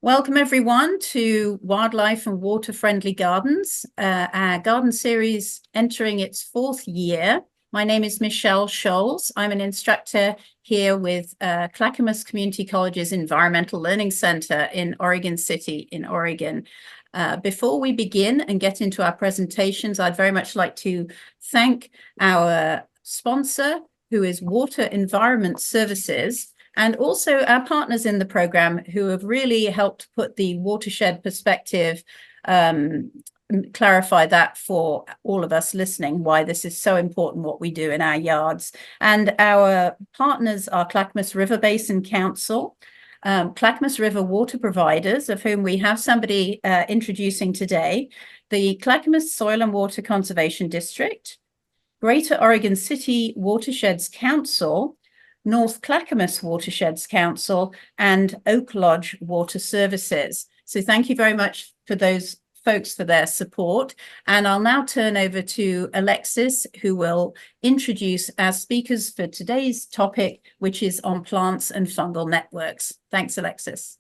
Welcome everyone to Wildlife and Water Friendly Gardens, our garden series entering its fourth year. My name is Michelle Scholes. I'm an instructor here with Clackamas Community College's Environmental Learning Center in Oregon City in Oregon. Before we begin and get into our presentations, I'd very much like to thank our sponsor, who is Water Environment Services, and also our partners in the program who have really helped put the watershed perspective, clarify that for all of us listening, why this is so important what we do in our yards. And our partners are Clackamas River Basin Council, Clackamas River water providers, of whom we have somebody introducing today, the Clackamas Soil and Water Conservation District, Greater Oregon City Watersheds Council, North Clackamas Watersheds Council, and Oak Lodge Water Services. So thank you very much for those folks for their support. And I'll now turn over to Alexis, who will introduce our speakers for today's topic, which is on plants and fungal networks. Thanks, Alexis.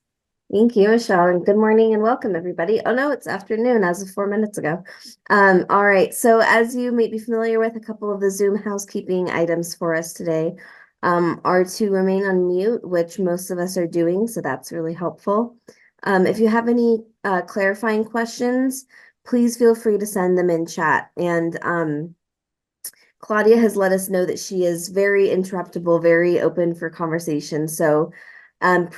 Thank you, Michelle, and good morning and welcome, everybody. Oh, no, it's afternoon as of 4 minutes ago. All right, so as you may be familiar with, a couple of the Zoom housekeeping items for us today are to remain on mute, which most of us are doing, so that's really helpful. If you have any clarifying questions, please feel free to send them in chat. And Claudia has let us know that she is very interruptible, very open for conversation. So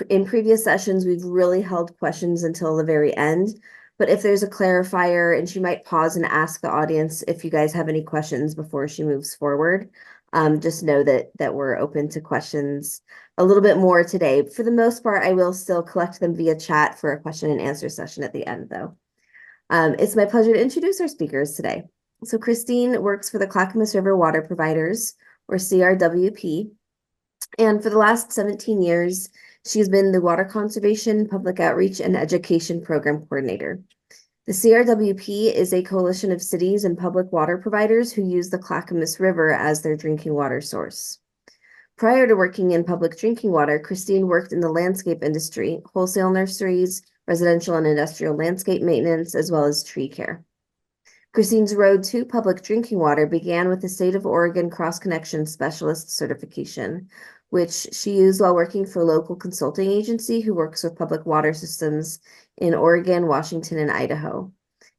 in previous sessions, we've really held questions until the very end. But if there's a clarifier, and she might pause and ask the audience if you guys have any questions before she moves forward. Just know that we're open to questions a little bit more today. For the most part, I will still collect them via chat for a question and answer session at the end, though. It's my pleasure to introduce our speakers today. So Christine works for the Clackamas River Water Providers, or CRWP. And for the last 17 years, she's been the Water Conservation, Public Outreach, and Education Program Coordinator. The CRWP is a coalition of cities and public water providers who use the Clackamas River as their drinking water source. Prior to working in public drinking water, Christine worked in the landscape industry, wholesale nurseries, residential and industrial landscape maintenance, as well as tree care. Christine's road to public drinking water began with the State of Oregon Cross Connection Specialist Certification, which she used while working for a local consulting agency who works with public water systems in Oregon, Washington, and Idaho.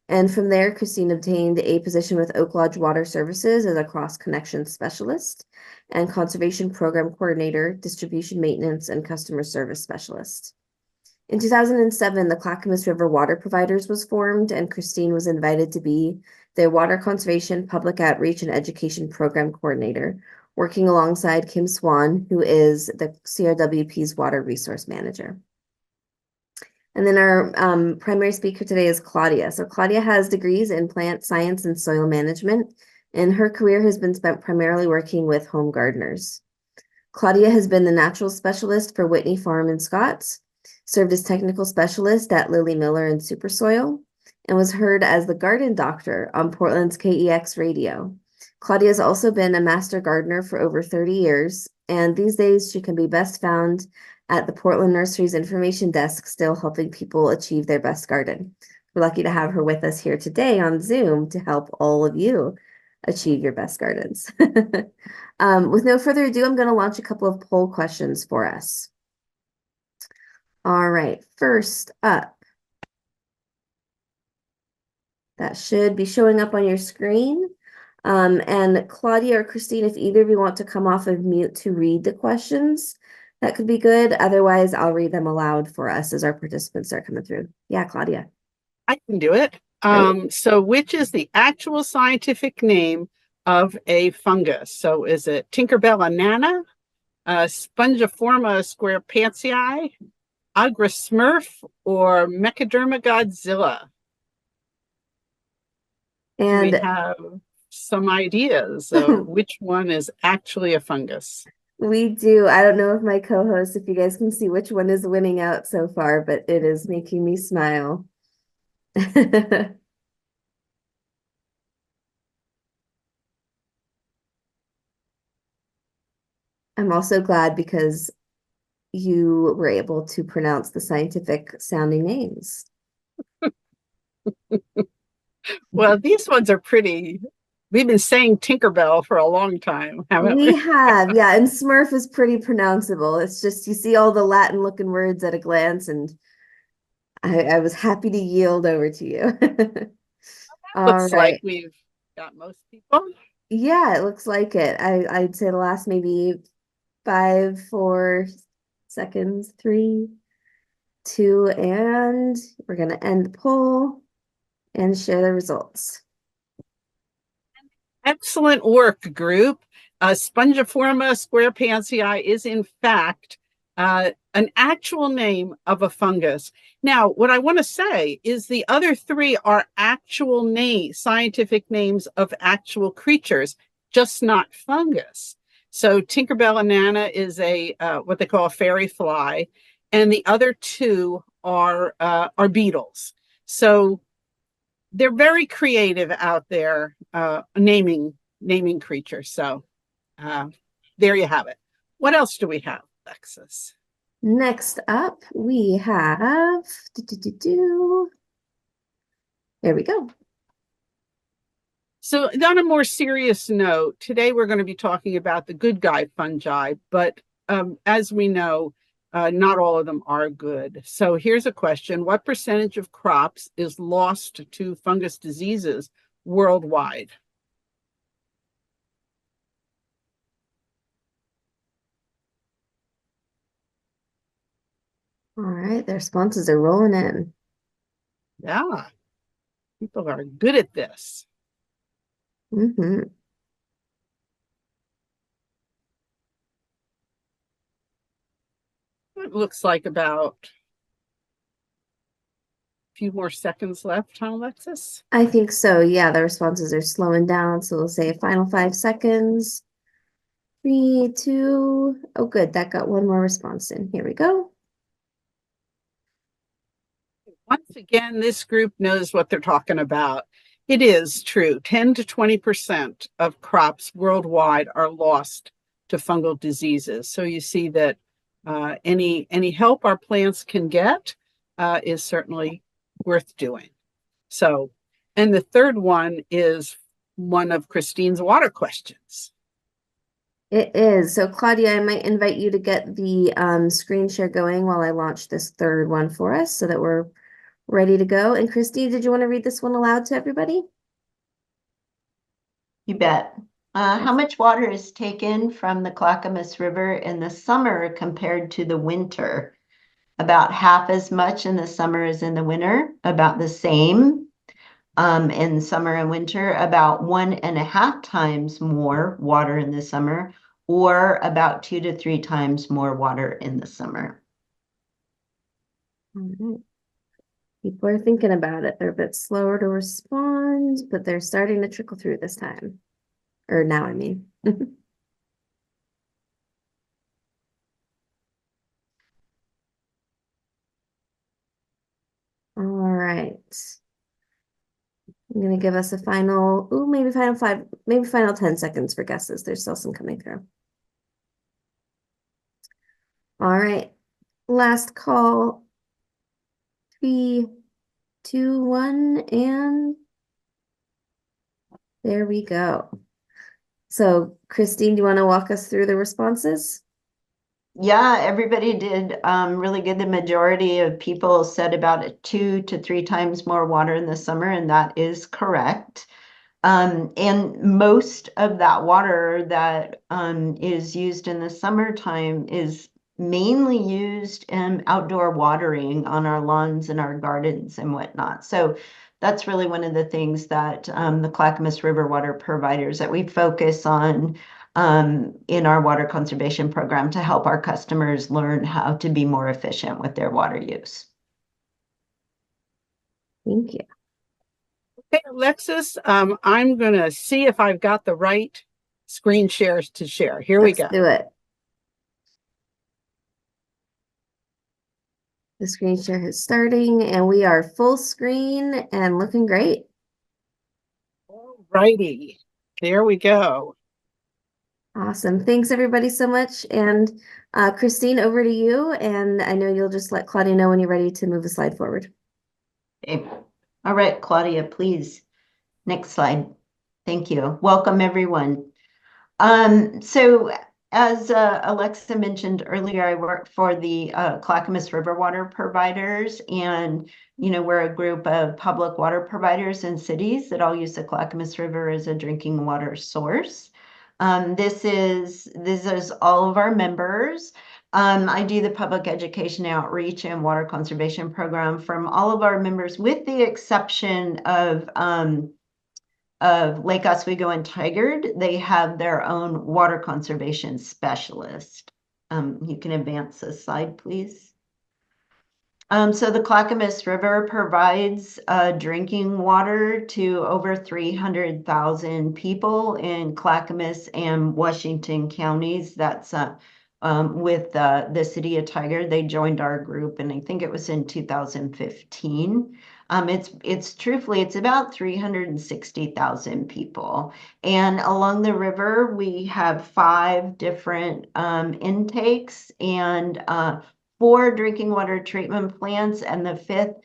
And from there, Christine obtained a position with Oak Lodge Water Services as a cross-connection specialist and conservation program coordinator, distribution maintenance, and customer service specialist. In 2007, the Clackamas River Water Providers was formed, and Christine was invited to be their Water Conservation, Public Outreach, and Education Program Coordinator, working alongside Kim Swan, who is the CRWP's Water Resource Manager. And then our primary speaker today is Claudia. So Claudia has degrees in plant science and soil management, and her career has been spent primarily working with home gardeners. Claudia has been the natural specialist for Whitney Farm in Scotts, served as technical specialist at Lily Miller and Supersoil, and was heard as the garden doctor on Portland's KEX radio. Claudia has also been a master gardener for over 30 years, and these days she can be best found at the Portland Nursery's information desk, still helping people achieve their best garden. We're lucky to have her with us here today on Zoom to help all of you achieve your best gardens. With no further ado, I'm going to launch a couple of poll questions for us. All right, first up, that should be showing up on your screen. And Claudia or Christine, if either of you want to come off of mute to read the questions, that could be good. Otherwise, I'll read them aloud for us as our participants are coming through. Yeah, Claudia. I can do it. So which is the actual scientific name of a fungus? So is it Tinkerbell nana, Spongiforma squarepantsii, Agra Smurf, or Mechaderma Godzilla? And we have some ideas of which one is actually a fungus. We do. I don't know if my co-host, if you guys can see which one is winning out so far, but it is making me smile. I'm also glad because you were able to pronounce the scientific sounding names. Well, these ones are pretty. We've been saying Tinkerbell for a long time, haven't We we? have, yeah, and Smurf is pretty pronounceable. It's just you see all the Latin looking words at a glance, and I was happy to yield over to you. All Looks like right. we've got most people. Yeah, it looks like it. I'd say the last maybe 5, 4 seconds, 3, 2, and we're gonna end the poll and share the results. Excellent work, group. Spongiforma squarepanthii is in fact an actual name of a fungus. Now, what I want to say is the other three are actual scientific names of actual creatures, just not fungus. So Tinkerbell Nana is a what they call a fairy fly, and the other two are beetles. So they're very creative out there naming creatures. So there you have it. What else do we have, Alexis? Next up, we have there we go. So on a more serious note, today we're going to be talking about the good guy fungi, but as we know, not all of them are good. So here's a question. What percentage of crops is lost to fungus diseases worldwide? All right, the responses are rolling in. Yeah, people are good at this. Mm-hmm. It looks like about a few more seconds left, huh, Alexis? I think so. Yeah, the responses are slowing down. So we'll say final 5 seconds. 3, 2. Oh, good. That got one more response in. Here we go. Once again, this group knows what they're talking about. It is true. 10 to 20% of crops worldwide are lost to fungal diseases. So you see that any help our plants can get is certainly worth doing. So, and the third one is one of Christine's water questions. It is. So Claudia, I might invite you to get the screen share going while I launch this third one for us so that we're ready to go. And Christine, did you want to read this one aloud to everybody? You bet. How much water is taken from the Clackamas River in the summer compared to the winter? About half as much in the summer as in the winter, about the same in summer and winter, about 1.5 times more water in the summer, or about 2 to 3 times more water in the summer. All right. People are thinking about it. They're a bit slower to respond, but they're starting to trickle through this time. Or now, I mean. All right. I'm going to give us a final, maybe final 5, maybe final 10 seconds for guesses. There's still some coming through. All right. Last call. 3, 2, 1, and there we go. So, Christine, do you want to walk us through the responses? Yeah, everybody did really good. The majority of people said about 2 to 3 times more water in the summer, and that is correct. And most of that water that is used in the summertime is mainly used in outdoor watering on our lawns and our gardens and whatnot. So that's really one of the things that the Clackamas River water providers that we focus on in our water conservation program to help our customers learn how to be more efficient with their water use. Thank you. Okay, Alexis, I'm going to see if I've got the right screen shares to share. Here we go. Let's do it. The screen share is starting and we are full screen and looking great. All righty, there we go. Awesome. Thanks everybody so much. And Christine, over to you. And I know you'll just let Claudia know when you're ready to move the slide forward. Okay. All right, Claudia, please. Next slide. Thank you. Welcome, everyone. So as Alexa mentioned earlier, I work for the Clackamas River water providers, and we're a group of public water providers in cities that all use the Clackamas River as a drinking water source. This is all of our members. I do the public education outreach and water conservation program from all of our members, with the exception of Lake Oswego and Tigard. They have their own water conservation specialist. You can advance this slide, please. So the Clackamas River provides drinking water to over 300,000 people in Clackamas and Washington counties. That's with the city of Tigard. They joined our group, and I think it was in 2015. It's truthfully, it's about 360,000 people. And along the river, we have 5 different intakes and 4 drinking water treatment plants, and the 5th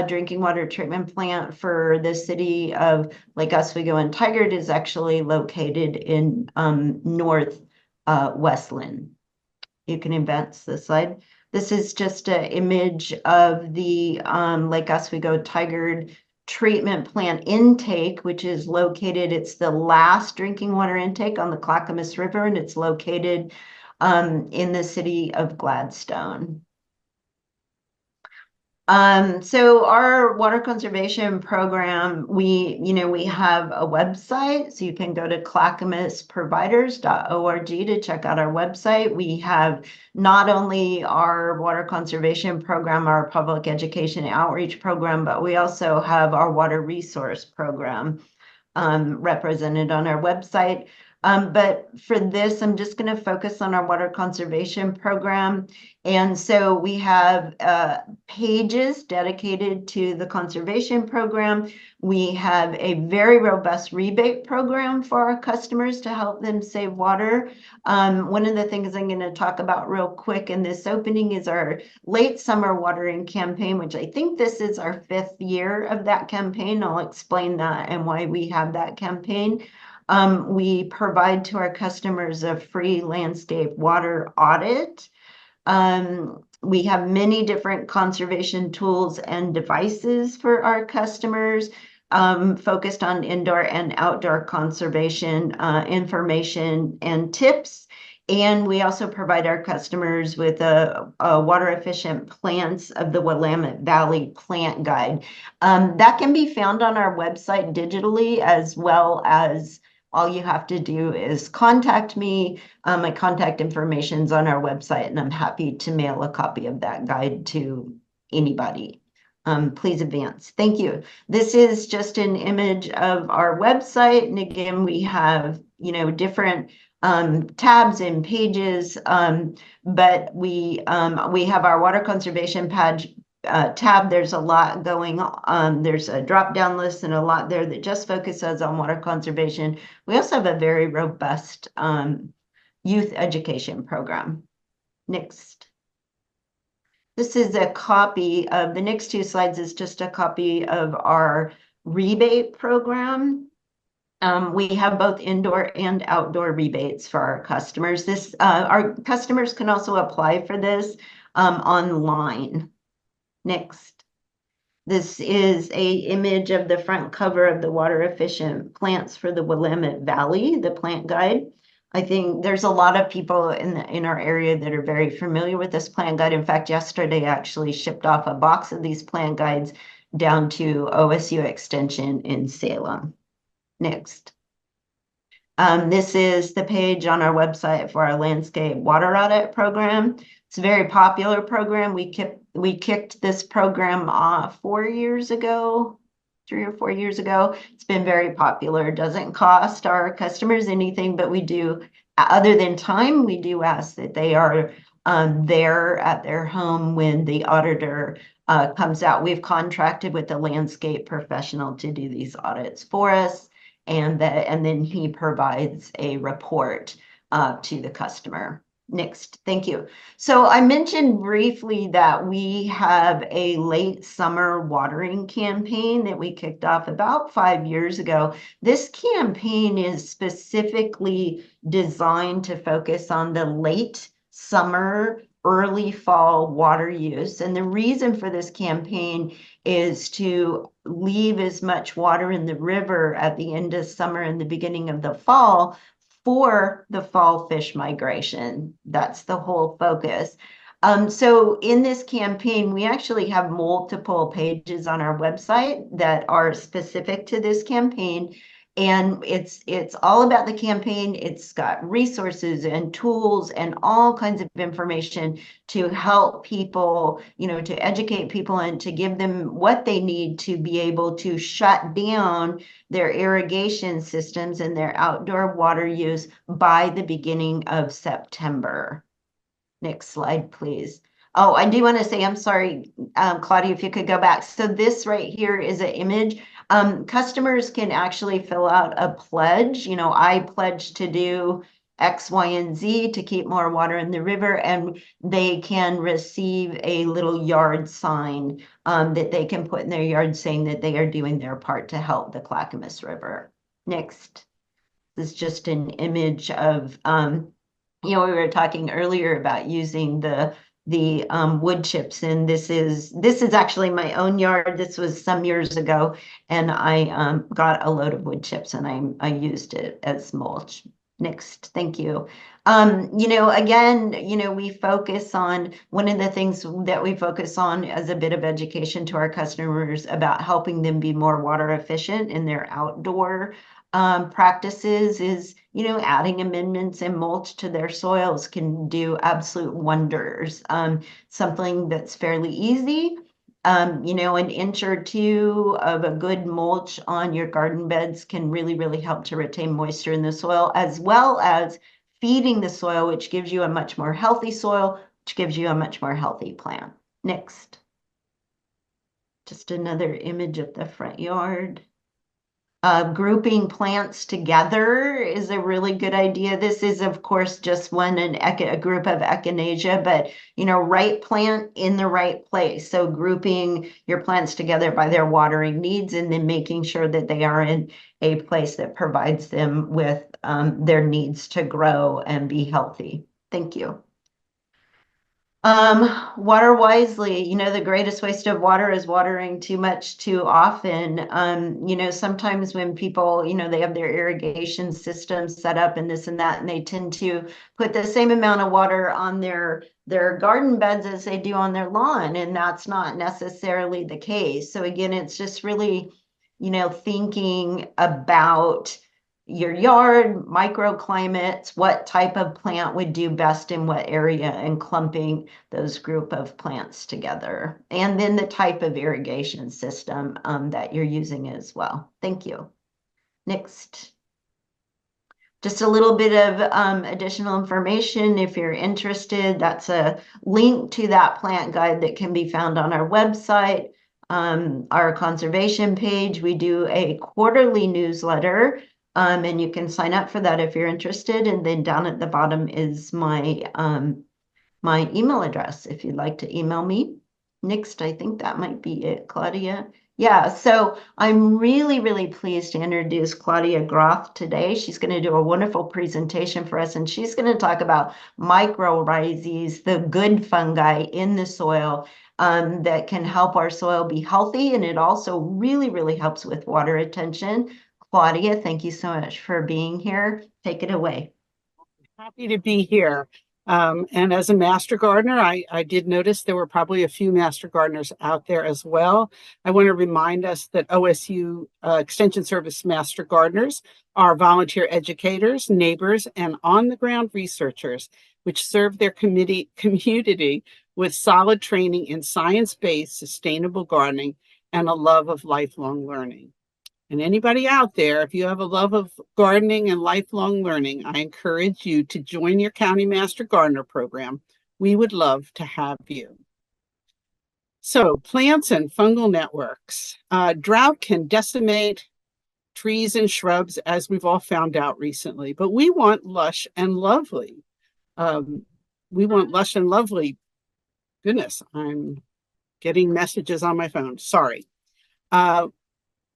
drinking water treatment plant for the city of Lake Oswego and Tigard is actually located in North Westland. You can advance the slide. This is just an image of the Lake Oswego Tigard treatment plant intake, which is located, it's the last drinking water intake on the Clackamas River, and it's located in the city of Gladstone. So our water conservation program, we have a website, so you can go to clackamasproviders.org to check out our website. We have not only our water conservation program, our public education outreach program, but we also have our water resource program represented on our website. But for this, I'm just going to focus on our water conservation program. And so we have pages dedicated to the conservation program. We have a very robust rebate program for our customers to help them save water. One of the things I'm going to talk about real quick in this opening is our late summer watering campaign, which I think this is our 5th year of that campaign. I'll explain that and why we have that campaign. We provide to our customers a free landscape water audit. We have many different conservation tools and devices for our customers, focused on indoor and outdoor conservation information and tips. And we also provide our customers with a water efficient plants of the Willamette Valley plant guide. That can be found on our website digitally, as well as all you have to do is contact me. My contact information is on our website, and I'm happy to mail a copy of that guide to anybody. Please advance. Thank you. This is just an image of our website. And again, we have, different tabs and pages, but we have our water conservation tab. There's a lot going on. There's a drop-down list and a lot there that just focuses on water conservation. We also have a very robust youth education program. Next. This is a copy of the next 2 slides, is just a copy of our rebate program. We have both indoor and outdoor rebates for our customers. Our customers can also apply for this online. Next. This is an image of the front cover of the water efficient plants for the Willamette Valley, the plant guide. I think there's a lot of people in our area that are very familiar with this plant guide. In fact, yesterday I actually shipped off a box of these plant guides down to OSU Extension in Salem. Next. This is the page on our website for our landscape water audit program. It's a very popular program. We kicked this program off 4 years ago, 3 or 4 years ago. It's been very popular. It doesn't cost our customers anything, but we do, other than time, we do ask that they are there at their home when the auditor comes out. We've contracted with a landscape professional to do these audits for us, and then he provides a report to the customer. Next, thank you. So I mentioned briefly that we have a late summer watering campaign that we kicked off about 5 years ago. This campaign is specifically designed to focus on the late summer, early fall water use. And the reason for this campaign is to leave as much water in the river at the end of summer and the beginning of the fall for the fall fish migration. That's the whole focus. So in this campaign, we actually have multiple pages on our website that are specific to this campaign. And it's all about the campaign. It's got resources and tools and all kinds of information to help people, to educate people and to give them what they need to be able to shut down their irrigation systems and their outdoor water use by the beginning of September. Next slide, please. Oh, I do want to say, I'm sorry, Claudia, if you could go back. So this right here is an image. Customers can actually fill out a pledge. I pledge to do X, Y, and Z to keep more water in the river, and they can receive a little yard sign that they can put in their yard saying that they are doing their part to help the Clackamas River. Next. This is just an image of, we were talking earlier about using the wood chips, and this is actually my own yard. This was some years ago, and I got a load of wood chips and I used it as mulch. Next, thank you. Again, we focus on, one of the things that we focus on as a bit of education to our customers about helping them be more water efficient in their outdoor practices is, adding amendments and mulch to their soils can do absolute wonders. Something that's fairly easy, an inch or two of a good mulch on your garden beds can really, really help to retain moisture in the soil, as well as feeding the soil, which gives you a much more healthy soil, which gives you a much more healthy plant. Next. Just another image of the front yard. Grouping plants together is a really good idea. This is, of course, just a group of echinacea, but, right plant in the right place. So grouping your plants together by their watering needs and then making sure that they are in a place that provides them with their needs to grow and be healthy. Thank you. Water wisely. The greatest waste of water is watering too much too often. Sometimes when people, they have their irrigation systems set up and this and that, and they tend to put the same amount of water on their garden beds as they do on their lawn, and that's not necessarily the case. So again, it's just really, thinking about your yard, microclimates, what type of plant would do best in what area, and clumping those group of plants together. And then the type of irrigation system that you're using as well. Thank you. Next. Just a little bit of additional information if you're interested. That's a link to that plant guide that can be found on our website. Our conservation page, we do a quarterly newsletter. And you can sign up for that if you're interested. And then down at the bottom is my my email address if you'd like to email me. Next, I think that might be it, Claudia. Yeah, so I'm really, really pleased to introduce Claudia Groth today. She's going to do a wonderful presentation for us, and she's going to talk about mycorrhizal, the good fungi in the soil that can help our soil be healthy. And it also really, really helps with water retention. Claudia, thank you so much for being here. Take it away. Happy to be here. And as a master gardener, I did notice there were probably a few master gardeners out there as well. I want to remind us that OSU Extension Service master gardeners are volunteer educators, neighbors, and on-the-ground researchers, which serve their community with solid training in science-based sustainable gardening and a love of lifelong learning. And anybody out there, if you have a love of gardening and lifelong learning, I encourage you to join your County Master Gardener program. We would love to have you. So, plants and fungal networks. Drought can decimate trees and shrubs, as we've all found out recently, but we want lush and lovely. We want lush and lovely. Goodness, I'm getting messages on my phone. Sorry.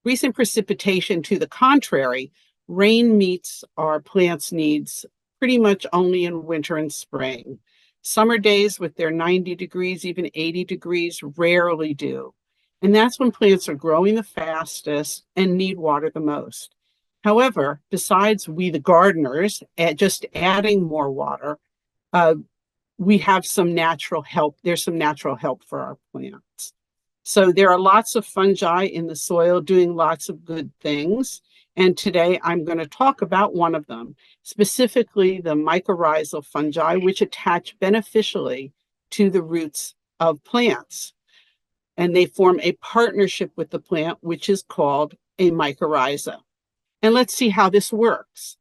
Recent precipitation to the contrary, rain meets our plants' needs pretty much only in winter and spring. Summer days with their 90 degrees, even 80 degrees, rarely do. And that's when plants are growing the fastest and need water the most. However, besides we, the gardeners, just adding more water, we have some natural help. There's some natural help for our plants. So there are lots of fungi in the soil doing lots of good things. And today I'm going to talk about one of them, specifically the mycorrhizal fungi, which attach beneficially to the roots of plants. And they form a partnership with the plant, which is called a mycorrhiza. And let's see how this works.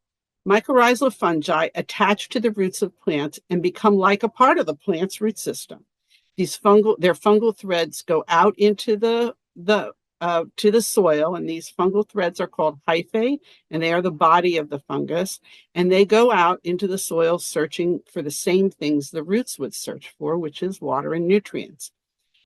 Mycorrhizal fungi attach to the roots of plants and become like a part of the plant's root system. Their fungal threads go out into to the soil, and these fungal threads are called hyphae, and they are the body of the fungus, and they go out into the soil searching for the same things the roots would search for, which is water and nutrients.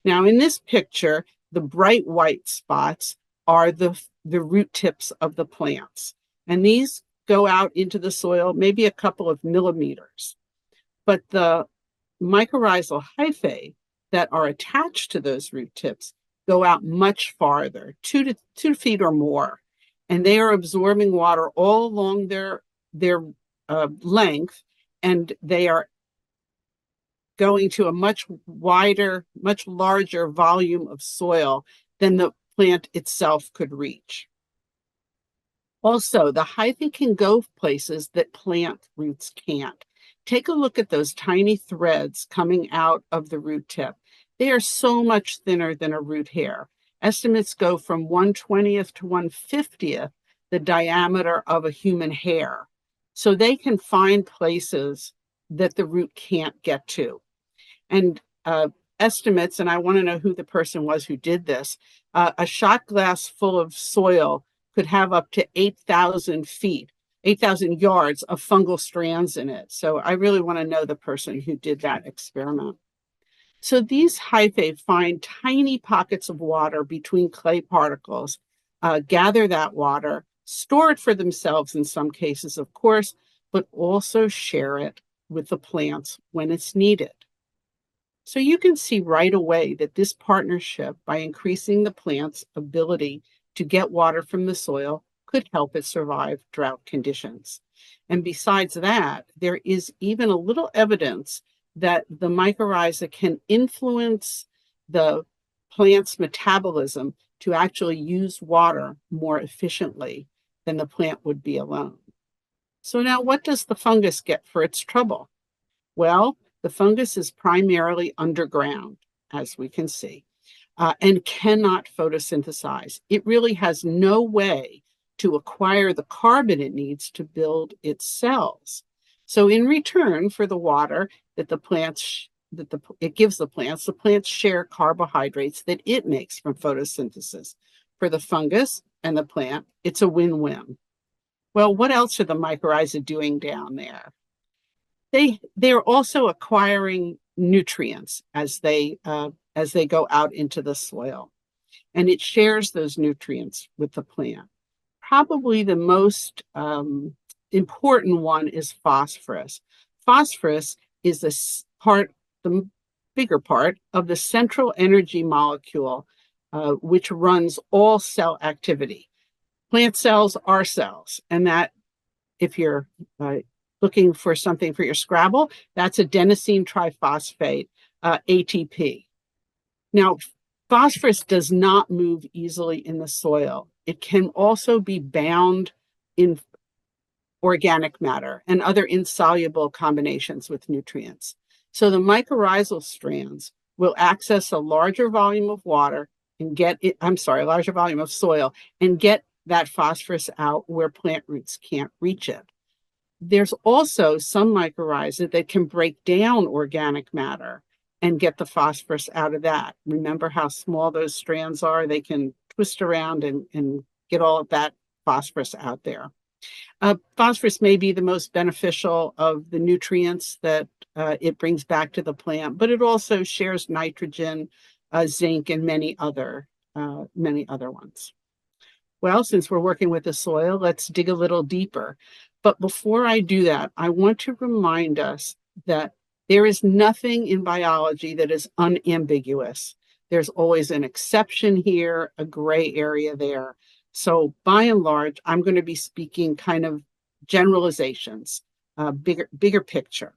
Now, in this picture, the bright white spots are the root tips of the plants, and these go out into the soil maybe a couple of millimeters. But the mycorrhizal hyphae that are attached to those root tips go out much farther, 2 feet or more, and they are absorbing water all along their length, and they are going to a much wider, much larger volume of soil than the plant itself could reach. Also, the hyphae can go places that plant roots can't. Take a look at those tiny threads coming out of the root tip. They are so much thinner than a root hair. Estimates go from 1/20th to 1/50th the diameter of a human hair. So they can find places that the root can't get to. And estimates, and I want to know who the person was who did this, a shot glass full of soil could have up to 8,000 yards of fungal strands in it. So I really want to know the person who did that experiment. So these hyphae find tiny pockets of water between clay particles, gather that water, store it for themselves in some cases, of course, but also share it with the plants when it's needed. So you can see right away that this partnership, by increasing the plant's ability to get water from the soil, could help it survive drought conditions. And besides that, there is even a little evidence that the mycorrhiza can influence the plant's metabolism to actually use water more efficiently than the plant would be alone. So now what does the fungus get for its trouble? Well, the fungus is primarily underground, as we can see, and cannot photosynthesize. It really has no way to acquire the carbon it needs to build its cells. So in return for the water that it gives the plants share carbohydrates that it makes from photosynthesis. For the fungus and the plant, it's a win-win. Well, what else are the mycorrhiza doing down there? They're also acquiring nutrients as they go out into the soil, and it shares those nutrients with the plant. Probably the most important one is phosphorus. Phosphorus is the bigger part of the central energy molecule, which runs all cell activity. Plant cells are cells, and that, if you're looking for something for your Scrabble, that's adenosine triphosphate, ATP. Now, phosphorus does not move easily in the soil. It can also be bound in organic matter and other insoluble combinations with nutrients. So the mycorrhizal strands will access a larger volume of water and larger volume of soil and get that phosphorus out where plant roots can't reach it. There's also some mycorrhiza that can break down organic matter and get the phosphorus out of that. Remember how small those strands are? They can twist around and get all of that phosphorus out there. Phosphorus may be the most beneficial of the nutrients that it brings back to the plant, but it also shares nitrogen, zinc, and many other ones. Well, since we're working with the soil, let's dig a little deeper. But before I do that, I want to remind us that there is nothing in biology that is unambiguous. There's always an exception here, a gray area there. So by and large, I'm going to be speaking kind of generalizations, bigger picture.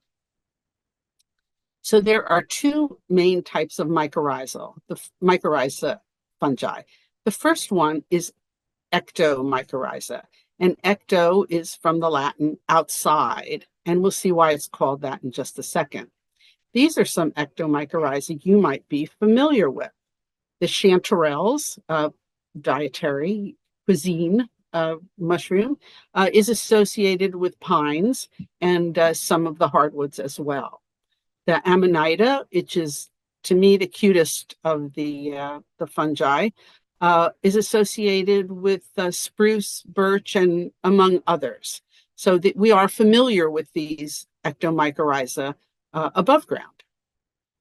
So there are two main types of mycorrhizal, the mycorrhiza fungi. The first one is ectomycorrhiza, and ecto is from the Latin outside, and we'll see why it's called that in just a second. These are some ectomycorrhiza you might be familiar with. The chanterelles, dietary cuisine mushroom, is associated with pines and some of the hardwoods as well. The amanita, which is to me the cutest of the fungi, is associated with spruce, birch, and among others. So that we are familiar with these ectomycorrhiza above ground.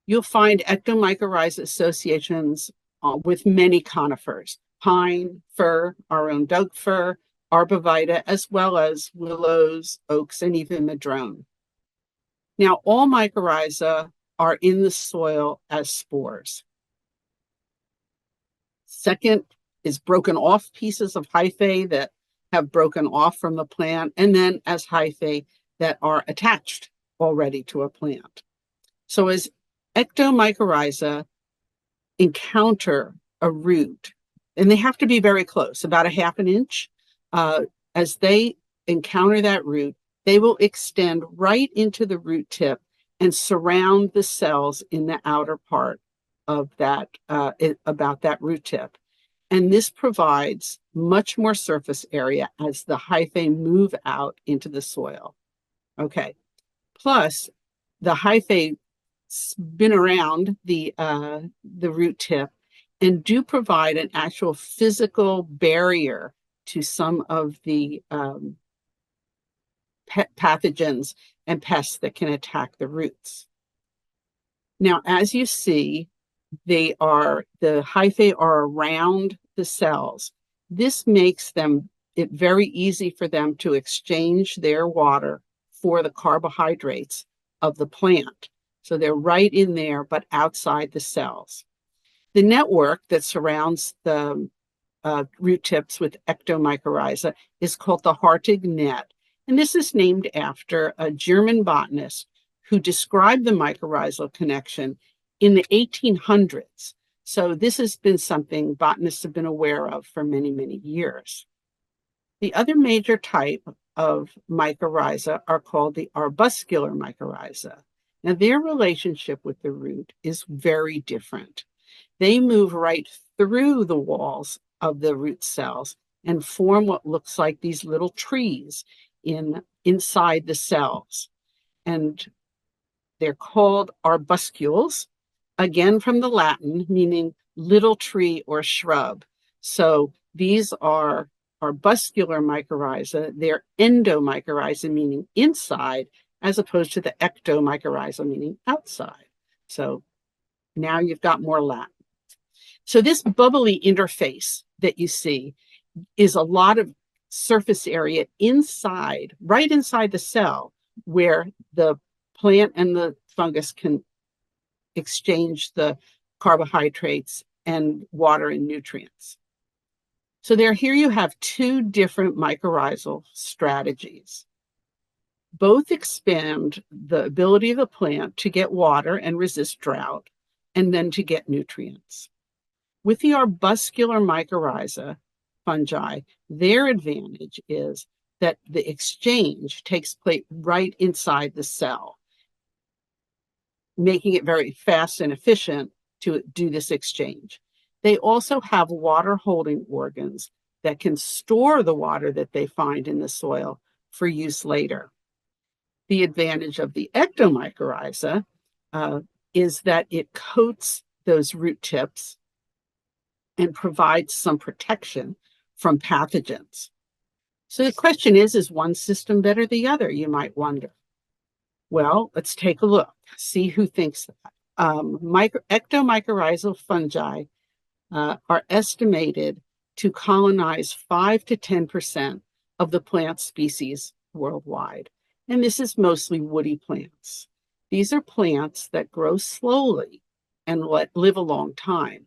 You'll find ectomycorrhiza associations with many conifers, pine, fir, our own Doug fir, arborvitae, as well as willows, oaks, and even madrone. Now, all mycorrhiza are in the soil as spores. Second is broken off pieces of hyphae that have broken off from the plant, and then as hyphae that are attached already to a plant. So as ectomycorrhiza encounter a root, and they have to be very close, about a half an inch, as they encounter that root, they will extend right into the root tip and surround the cells in the outer part of that, about that root tip. And this provides much more surface area as the hyphae move out into the soil. Okay. Plus, the hyphae spin around the root tip and do provide an actual physical barrier to some of the pathogens and pests that can attack the roots. Now, as you see, the hyphae are around the cells. This makes it very easy for them to exchange their water for the carbohydrates of the plant. So they're right in there, but outside the cells. The network that surrounds the root tips with ectomycorrhiza is called the Hartig net. And this is named after a German botanist who described the mycorrhizal connection in the 1800s. So this has been something botanists have been aware of for many, many years. The other major type of mycorrhiza are called the arbuscular mycorrhiza. Now, their relationship with the root is very different. They move right through the walls of the root cells and form what looks like these little trees inside the cells. And they're called arbuscules, again from the Latin, meaning little tree or shrub. So these are arbuscular mycorrhiza. They're endomycorrhiza, meaning inside, as opposed to the ectomycorrhiza, meaning outside. So now you've got more Latin. So this bubbly interface that you see is a lot of surface area inside, right inside the cell, where the plant and the fungus can exchange the carbohydrates and water and nutrients. So here you have two different mycorrhizal strategies. Both expand the ability of the plant to get water and resist drought, and then to get nutrients. With the arbuscular mycorrhiza fungi, their advantage is that the exchange takes place right inside the cell, making it very fast and efficient to do this exchange. They also have water holding organs that can store the water that they find in the soil for use later. The advantage of the ectomycorrhiza is that it coats those root tips and provides some protection from pathogens. So the question is one system better than the other, you might wonder. Well, let's take a look, see who thinks that. Ectomycorrhizal fungi are estimated to colonize 5 to 10% of the plant species worldwide. And this is mostly woody plants. These are plants that grow slowly and live a long time.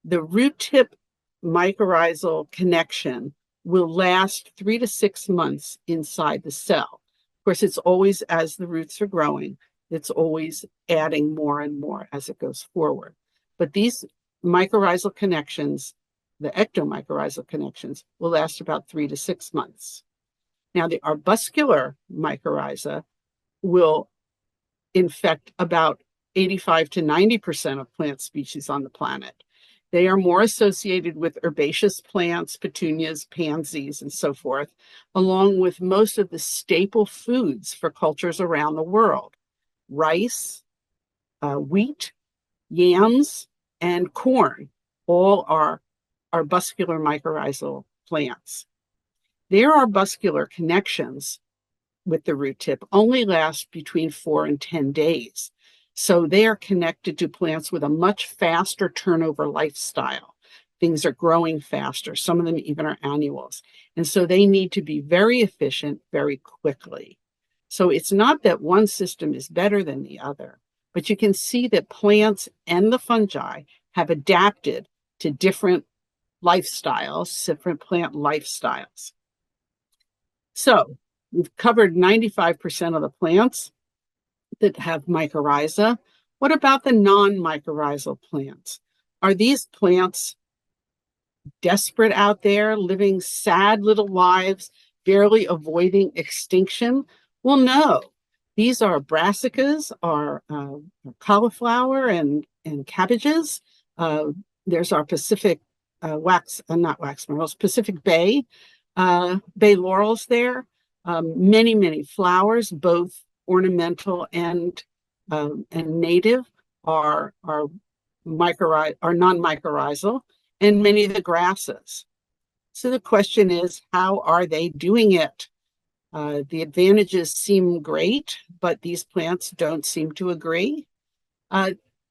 The root tip mycorrhizal connection will last 3 to 6 months inside the cell. Of course, it's always, as the roots are growing, it's always adding more and more as it goes forward. But these mycorrhizal connections, the ectomycorrhizal connections, will last about 3 to 6 months. Now, the arbuscular mycorrhiza will infect about 85 to 90% of plant species on the planet. They are more associated with herbaceous plants, petunias, pansies, and so forth, along with most of the staple foods for cultures around the world: rice, wheat, yams, and corn. All are arbuscular mycorrhizal plants. Their arbuscular connections with the root tip only last between 4 and 10 days. So they are connected to plants with a much faster turnover lifestyle. Things are growing faster. Some of them even are annuals. And so they need to be very efficient very quickly. So it's not that one system is better than the other, but you can see that plants and the fungi have adapted to different lifestyles, different plant lifestyles. So we've covered 95% of the plants that have mycorrhiza. What about the non-mycorrhizal plants? Are these plants desperate out there, living sad little lives, barely avoiding extinction? Well, no. These are brassicas, are cauliflower and cabbages. There's our Pacific Pacific Bay laurels there. Many flowers, both ornamental and native, are non-mycorrhizal, and many of the grasses. So the question is, how are they doing it? The advantages seem great, but these plants don't seem to agree.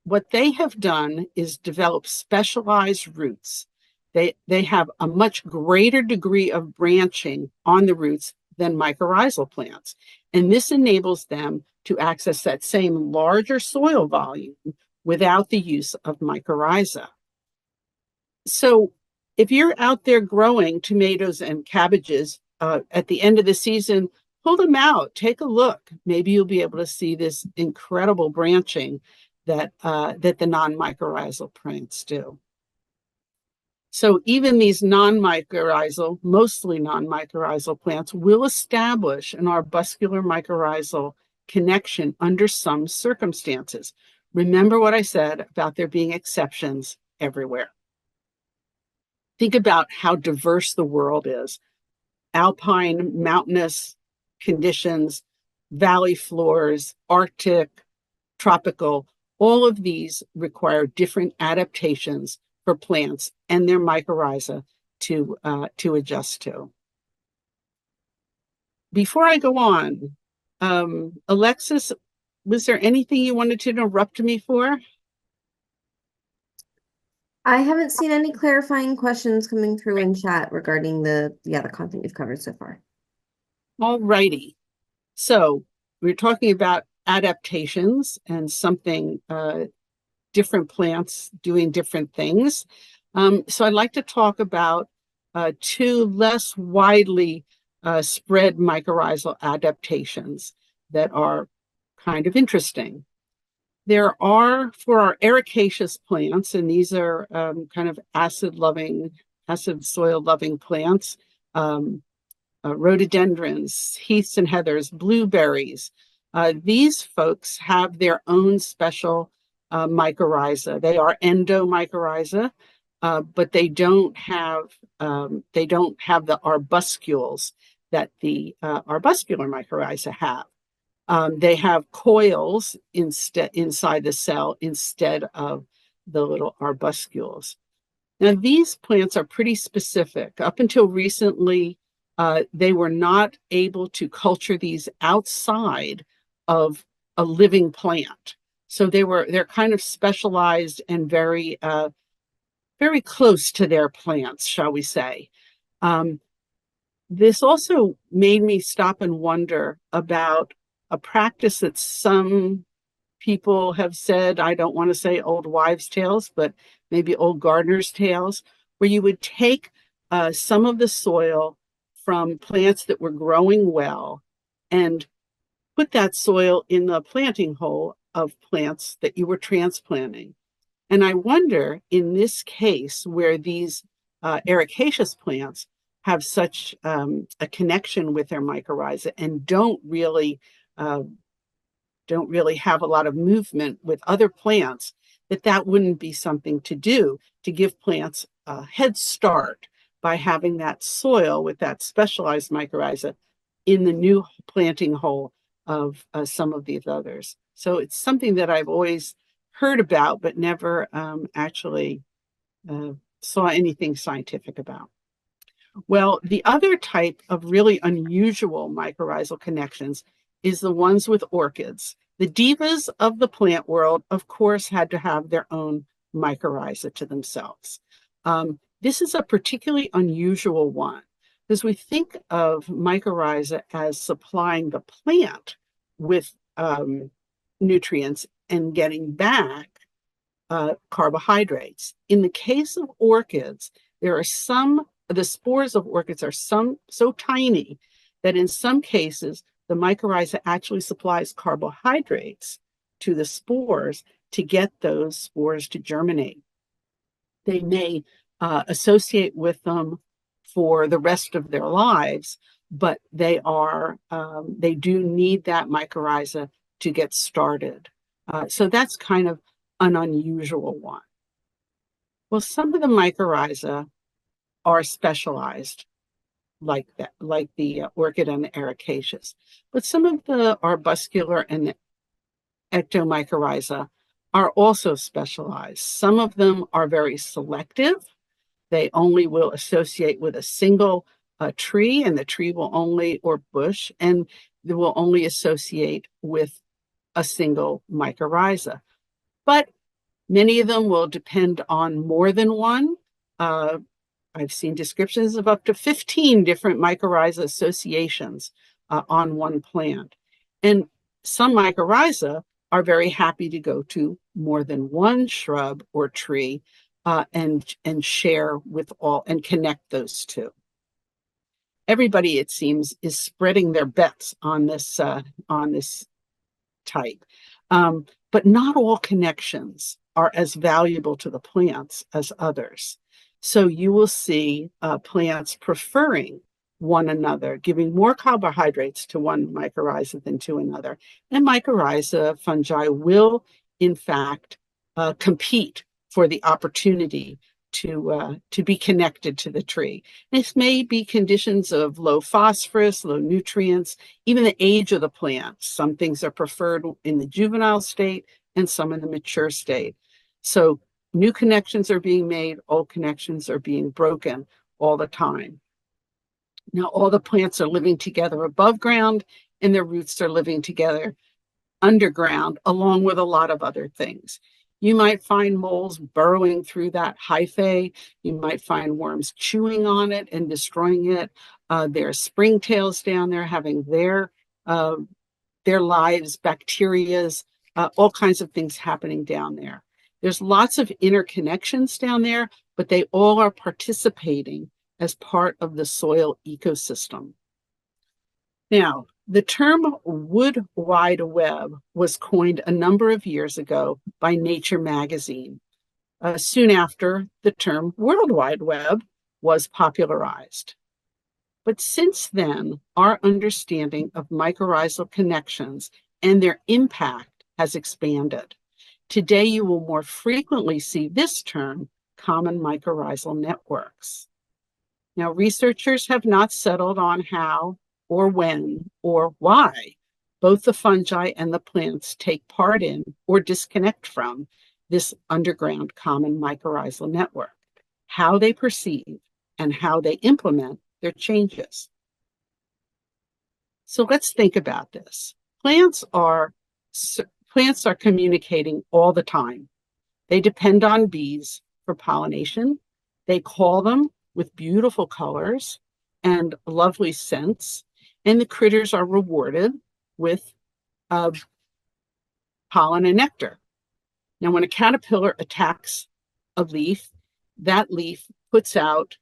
What they have done is develop specialized roots. They have a much greater degree of branching on the roots than mycorrhizal plants. And this enables them to access that same larger soil volume without the use of mycorrhiza. So if you're out there growing tomatoes and cabbages at the end of the season, pull them out, take a look. Maybe you'll be able to see this incredible branching that the non-mycorrhizal plants do. So even these non-mycorrhizal, mostly non-mycorrhizal plants will establish an arbuscular mycorrhizal connection under some circumstances. Remember what I said about there being exceptions everywhere. Think about how diverse the world is. Alpine, mountainous conditions, valley floors, Arctic, tropical, all of these require different adaptations for plants and their mycorrhiza to adjust to. Before I go on, Alexis, was there anything you wanted to interrupt me for? I haven't seen any clarifying questions coming through in chat regarding the content you've covered so far. All righty. So we're talking about adaptations and something different plants doing different things. So I'd like to talk about two less widely spread mycorrhizal adaptations that are kind of interesting. There are, for our ericaceous plants, and these are kind of acid soil-loving plants, rhododendrons, heaths and heathers, blueberries. These folks have their own special mycorrhiza. They are endomycorrhiza, but they don't have the arbuscules that the arbuscular mycorrhiza have. They have coils inside the cell instead of the little arbuscules. Now, these plants are pretty specific. Up until recently, they were not able to culture these outside of a living plant. So they're kind of specialized and very very close to their plants, shall we say. This also made me stop and wonder about a practice that some people have said, I don't want to say old wives' tales, but maybe old gardeners' tales, where you would take some of the soil from plants that were growing well and put that soil in the planting hole of plants that you were transplanting. And I wonder, in this case, where these ericaceous plants have such a connection with their mycorrhiza and don't really have a lot of movement with other plants, that wouldn't be something to do to give plants a head start by having that soil with that specialized mycorrhiza in the new planting hole of some of these others. So it's something that I've always heard about, but never actually saw anything scientific about. Well, the other type of really unusual mycorrhizal connections is the ones with orchids. The divas of the plant world, of course, had to have their own mycorrhiza to themselves. This is a particularly unusual one because we think of mycorrhiza as supplying the plant with nutrients and getting back carbohydrates. In the case of orchids, the spores of orchids are so tiny that in some cases, the mycorrhiza actually supplies carbohydrates to the spores to get those spores to germinate. They may associate with them for the rest of their lives, but they do need that mycorrhiza to get started. So that's kind of an unusual one. Well, some of the mycorrhiza are specialized like that, like the orchid and the ericaceous, but some of the arbuscular and the ectomycorrhiza are also specialized. Some of them are very selective. They only will associate with a single tree, and the tree will only, or bush, and they will only associate with a single mycorrhiza. But many of them will depend on more than one. I've seen descriptions of up to 15 different mycorrhiza associations on one plant. And some mycorrhiza are very happy to go to more than one shrub or tree and share with all and connect those two. Everybody, it seems, is spreading their bets on this type. But not all connections are as valuable to the plants as others. So you will see plants preferring one another, giving more carbohydrates to one mycorrhiza than to another. And mycorrhiza fungi will, in fact, compete for the opportunity to be connected to the tree. This may be conditions of low phosphorus, low nutrients, even the age of the plant. Some things are preferred in the juvenile state and some in the mature state. So new connections are being made, old connections are being broken all the time. Now, all the plants are living together above ground, and their roots are living together underground, along with a lot of other things. You might find moles burrowing through that hyphae. You might find worms chewing on it and destroying it. There are springtails down there having their lives, bacterias, all kinds of things happening down there. There's lots of interconnections down there, but they all are participating as part of the soil ecosystem. Now, the term wood wide web was coined a number of years ago by Nature magazine, soon after the term World Wide Web was popularized. But since then, our understanding of mycorrhizal connections and their impact has expanded. Today, you will more frequently see this term, common mycorrhizal networks. Now, researchers have not settled on how or when or why both the fungi and the plants take part in or disconnect from this underground common mycorrhizal network, how they perceive and how they implement their changes. So let's think about this. Plants are communicating all the time. They depend on bees for pollination. They call them with beautiful colors and lovely scents, and the critters are rewarded with pollen and nectar. Now, when a caterpillar attacks a leaf, that leaf puts out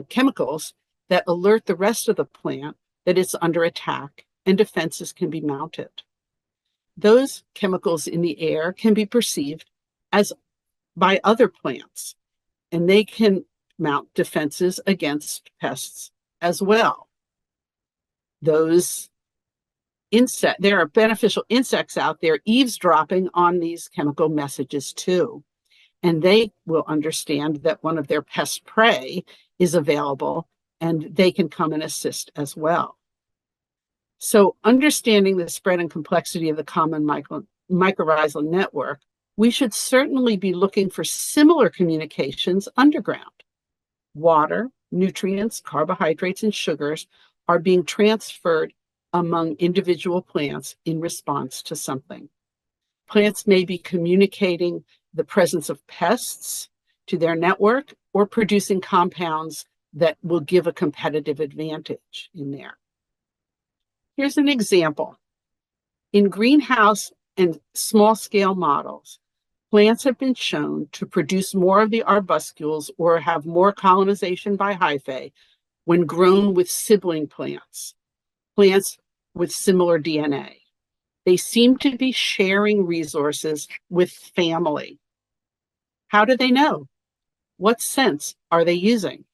chemicals that alert the rest of the plant that it's under attack and defenses can be mounted. Those chemicals in the air can be perceived as by other plants, and they can mount defenses against pests as well. There are beneficial insects out there eavesdropping on these chemical messages too. And they will understand that one of their pest prey is available and they can come and assist as well. So understanding the spread and complexity of the common mycorrhizal network, we should certainly be looking for similar communications underground. Water, nutrients, carbohydrates, and sugars are being transferred among individual plants in response to something. Plants may be communicating the presence of pests to their network or producing compounds that will give a competitive advantage in there. Here's an example. In greenhouse and small-scale models, plants have been shown to produce more of the arbuscules or have more colonization by hyphae when grown with sibling plants with similar DNA. They seem to be sharing resources with family. How do they know? What sense are they using?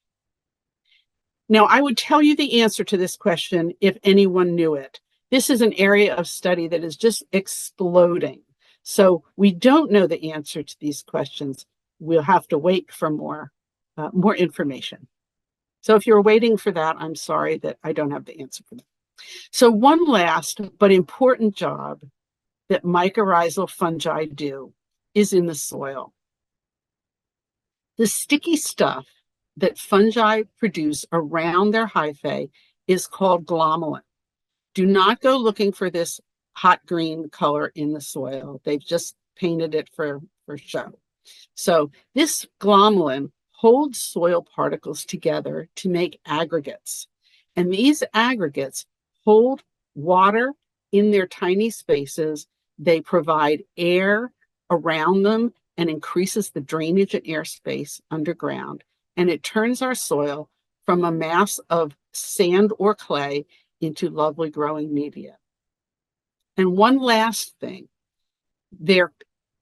Now, I would tell you the answer to this question if anyone knew it. This is an area of study that is just exploding. So we don't know the answer to these questions. We'll have to wait for more information. So if you're waiting for that, I'm sorry that I don't have the answer for that. So one last but important job that mycorrhizal fungi do is in the soil. The sticky stuff that fungi produce around their hyphae is called glomalin. Do not go looking for this hot green color in the soil. They've just painted it for show. So this glomalin holds soil particles together to make aggregates. And these aggregates hold water in their tiny spaces. They provide air around them and increases the drainage and airspace underground. And it turns our soil from a mass of sand or clay into lovely growing media. And one last thing, they're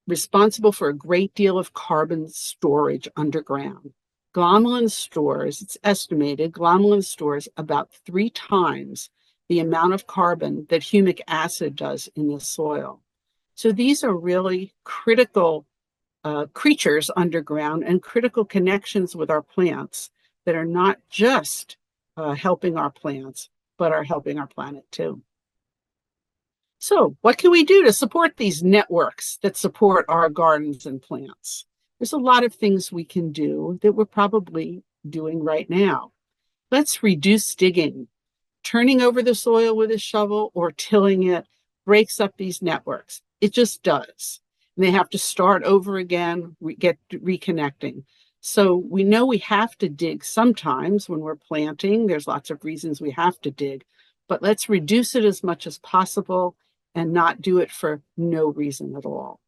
responsible for a great deal of carbon storage underground. Glomalin stores, it's estimated, glomalin stores about 3 times the amount of carbon that humic acid does in the soil. So these are really critical creatures underground and critical connections with our plants that are not just helping our plants, but are helping our planet too. So what can we do to support these networks that support our gardens and plants? There's a lot of things we can do that we're probably doing right now. Let's reduce digging. Turning over the soil with a shovel or tilling it breaks up these networks. It just does. And they have to start over again, get reconnecting. So we know we have to dig sometimes when we're planting. There's lots of reasons we have to dig, but let's reduce it as much as possible and not do it for no reason at all,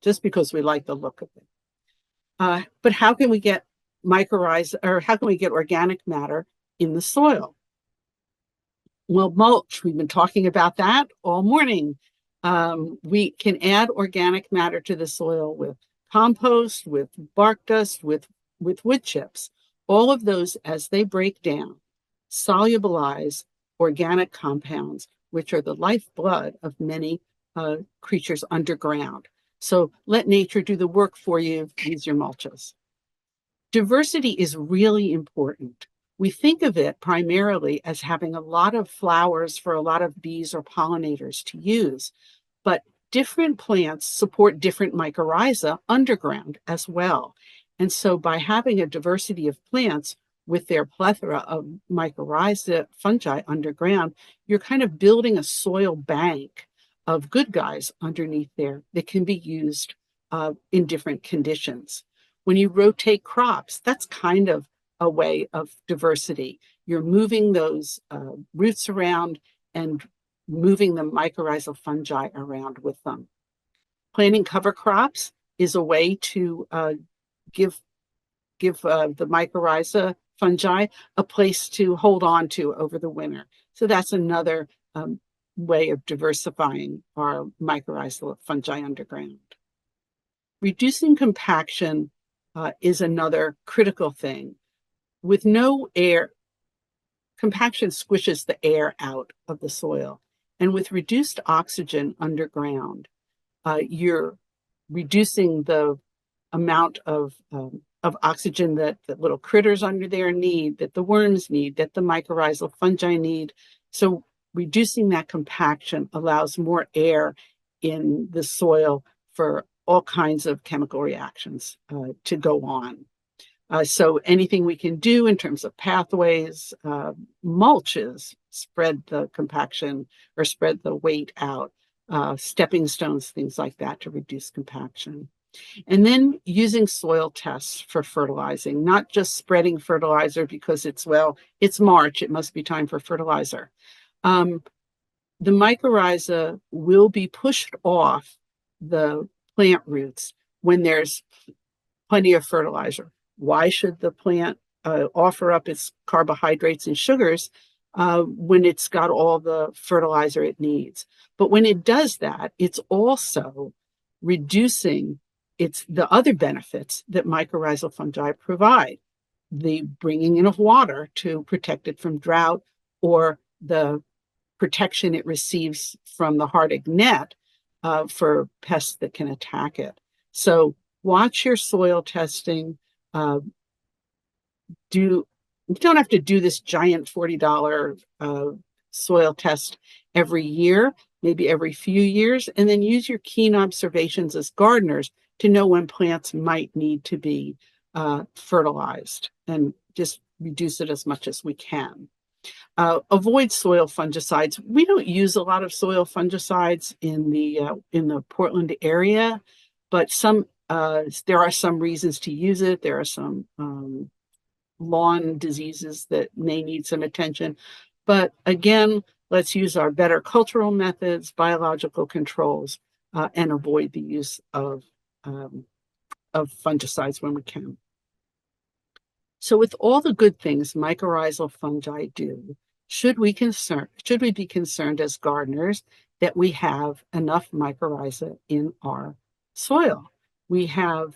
just because we like the look of it. But how can we get how can we get organic matter in the soil? Well, mulch, we've been talking about that all morning. We can add organic matter to the soil with compost, with bark dust, with wood chips. All of those, as they break down, solubilize organic compounds, which are the lifeblood of many creatures underground. So let nature do the work for you. Use your mulches. Diversity is really important. We think of it primarily as having a lot of flowers for a lot of bees or pollinators to use, but different plants support different mycorrhiza underground as well. And so by having a diversity of plants, with their plethora of mycorrhiza fungi underground, you're kind of building a soil bank of good guys underneath there that can be used in different conditions. When you rotate crops, that's kind of a way of diversity. You're moving those roots around and moving the mycorrhizal fungi around with them. Planting cover crops is a way to give the mycorrhiza fungi a place to hold on to over the winter. So that's another way of diversifying our mycorrhizal fungi underground. Reducing compaction is another critical thing. With no air, compaction squishes the air out of the soil. And with reduced oxygen underground, you're reducing the amount of oxygen that the little critters under there need, that the worms need, that the mycorrhizal fungi need. So reducing that compaction allows more air in the soil for all kinds of chemical reactions to go on. So anything we can do in terms of pathways, mulches, spread the compaction or spread the weight out, stepping stones, things like that to reduce compaction. And then using soil tests for fertilizing, not just spreading fertilizer because it's March, it must be time for fertilizer. The mycorrhiza will be pushed off the plant roots when there's plenty of fertilizer. Why should the plant offer up its carbohydrates and sugars when it's got all the fertilizer it needs? But when it does that, it's also reducing the other benefits that mycorrhizal fungi provide, the bringing in of water to protect it from drought, or the protection it receives from the hard-egg net for pests that can attack it. So watch your soil testing. You don't have to do this giant $40 soil test every year, maybe every few years, and then use your keen observations as gardeners to know when plants might need to be fertilized, and just reduce it as much as we can. Avoid soil fungicides. We don't use a lot of soil fungicides in the Portland area, but there are some reasons to use it. There are some lawn diseases that may need some attention. But again, let's use our better cultural methods, biological controls, and avoid the use of fungicides when we can. So with all the good things mycorrhizal fungi do, should we be concerned as gardeners that we have enough mycorrhiza in our soil? We have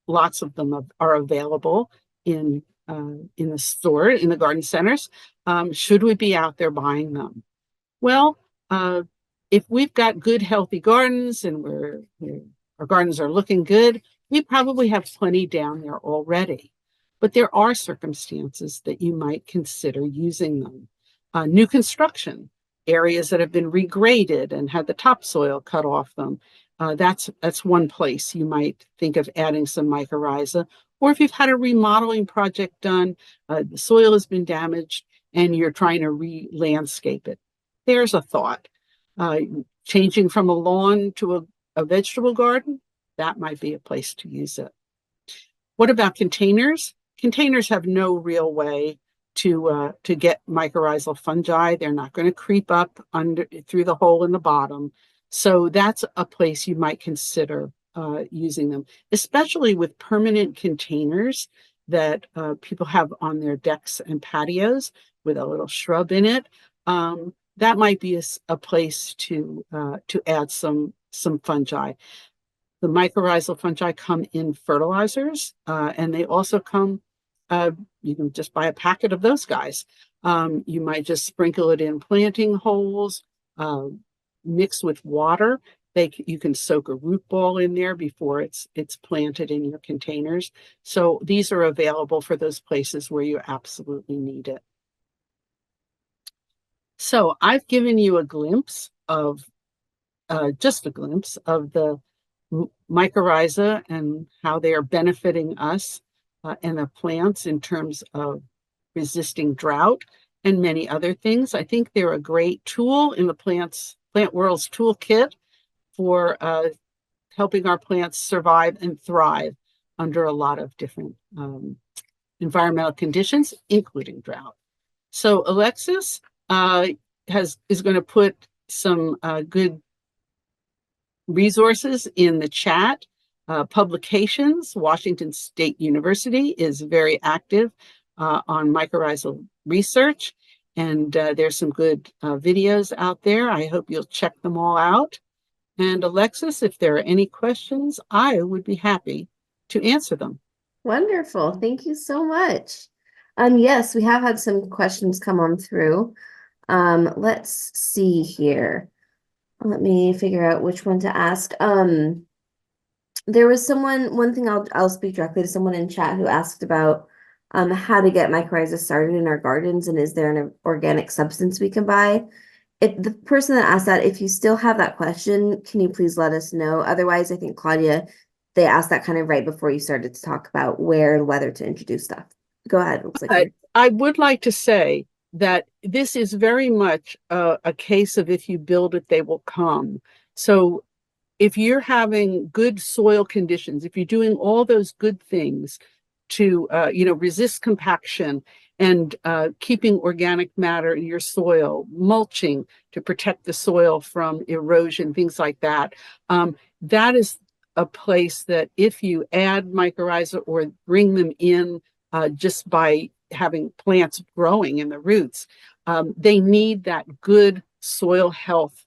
lots of them are available in the store, in the garden centers. Should we be out there buying them? Well, if we've got good, healthy gardens and our gardens are looking good, we probably have plenty down there already. But there are circumstances that you might consider using them. New construction, areas that have been regraded and had the topsoil cut off them. That's one place you might think of adding some mycorrhiza. Or if you've had a remodeling project done, the soil has been damaged and you're trying to re-landscape it. There's a thought. Changing from a lawn to a vegetable garden, that might be a place to use it. What about containers? Containers have no real way to get mycorrhizal fungi. They're not going to creep up through the hole in the bottom. So that's a place you might consider using them, especially with permanent containers that people have on their decks and patios with a little shrub in it. That might be a place to add some fungi. The mycorrhizal fungi come in fertilizers, and they also come, you can just buy a packet of those guys. You might just sprinkle it in planting holes, mix with water. You can soak a root ball in there before it's planted in your containers. So these are available for those places where you absolutely need it. So I've given you a glimpse of, just a glimpse of the mycorrhiza and how they are benefiting us and the plants in terms of resisting drought and many other things. I think they're a great tool in the plant world's toolkit for helping our plants survive and thrive under a lot of different environmental conditions, including drought. So Alexis is going to put some good resources in the chat. Publications. Washington State University is very active on mycorrhizal research, and there's some good videos out there. I hope you'll check them all out. And Alexis, if there are any questions, I would be happy to answer them. Wonderful. Thank you so much. Yes, we have had some questions come on through. Let's see here. Let me figure out which one to ask. There was one thing I'll speak directly to someone in chat who asked about how to get mycorrhiza started in our gardens, and is there an organic substance we can buy? If the person that asked that, if you still have that question, can you please let us know? Otherwise, I think Claudia, they asked that kind of right before you started to talk about where and whether to introduce stuff. Go ahead. Looks like I would like to say that this is very much a case of if you build it, they will come. So if you're having good soil conditions, if you're doing all those good things to resist compaction and keeping organic matter in your soil, mulching to protect the soil from erosion, things like that, that is a place that if you add mycorrhiza or bring them in just by having plants growing in the roots, they need that good soil health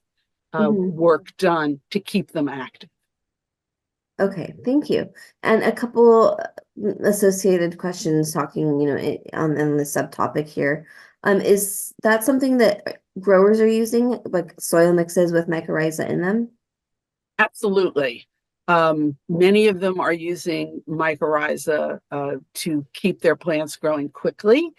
work done to keep them active. Okay, thank you. And a couple associated questions talking, on the subtopic here. Is that something that growers are using, like soil mixes with mycorrhiza in them? Absolutely. Many of them are using mycorrhiza to keep their plants growing quickly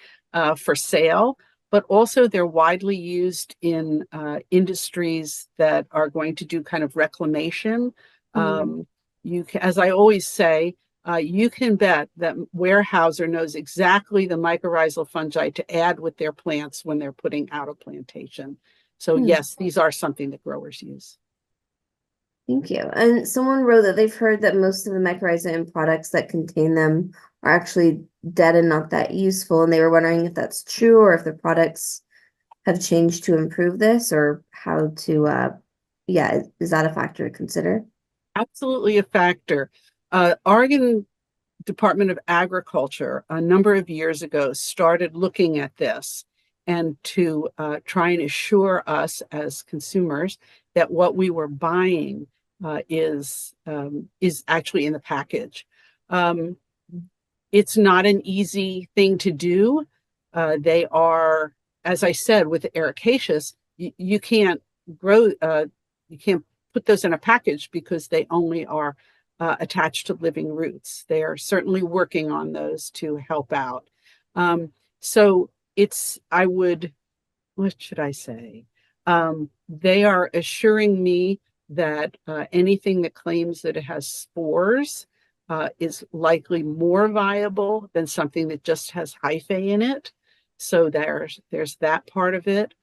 for sale, but also they're widely used in industries that are going to do kind of reclamation. As I always say, you can bet that Weyerhaeuser knows exactly the mycorrhizal fungi to add with their plants when they're putting out a plantation. So yes, these are something that growers use. Thank you. And someone wrote that they've heard that most of the mycorrhiza in products that contain them are actually dead and not that useful. And they were wondering if that's true or if the products have changed to improve this, or how to, is that a factor to consider? Absolutely a factor. Oregon Department of Agriculture a number of years ago started looking at this and to try and assure us as consumers that what we were buying is actually in the package. It's not an easy thing to do. They are, as I said, with the ericaceous, you can't grow, you can't put those in a package because they only are attached to living roots. They are certainly working on those to help out. So what should I say? They are assuring me that anything that claims that it has spores is likely more viable than something that just has hyphae in it. So there's that part of it.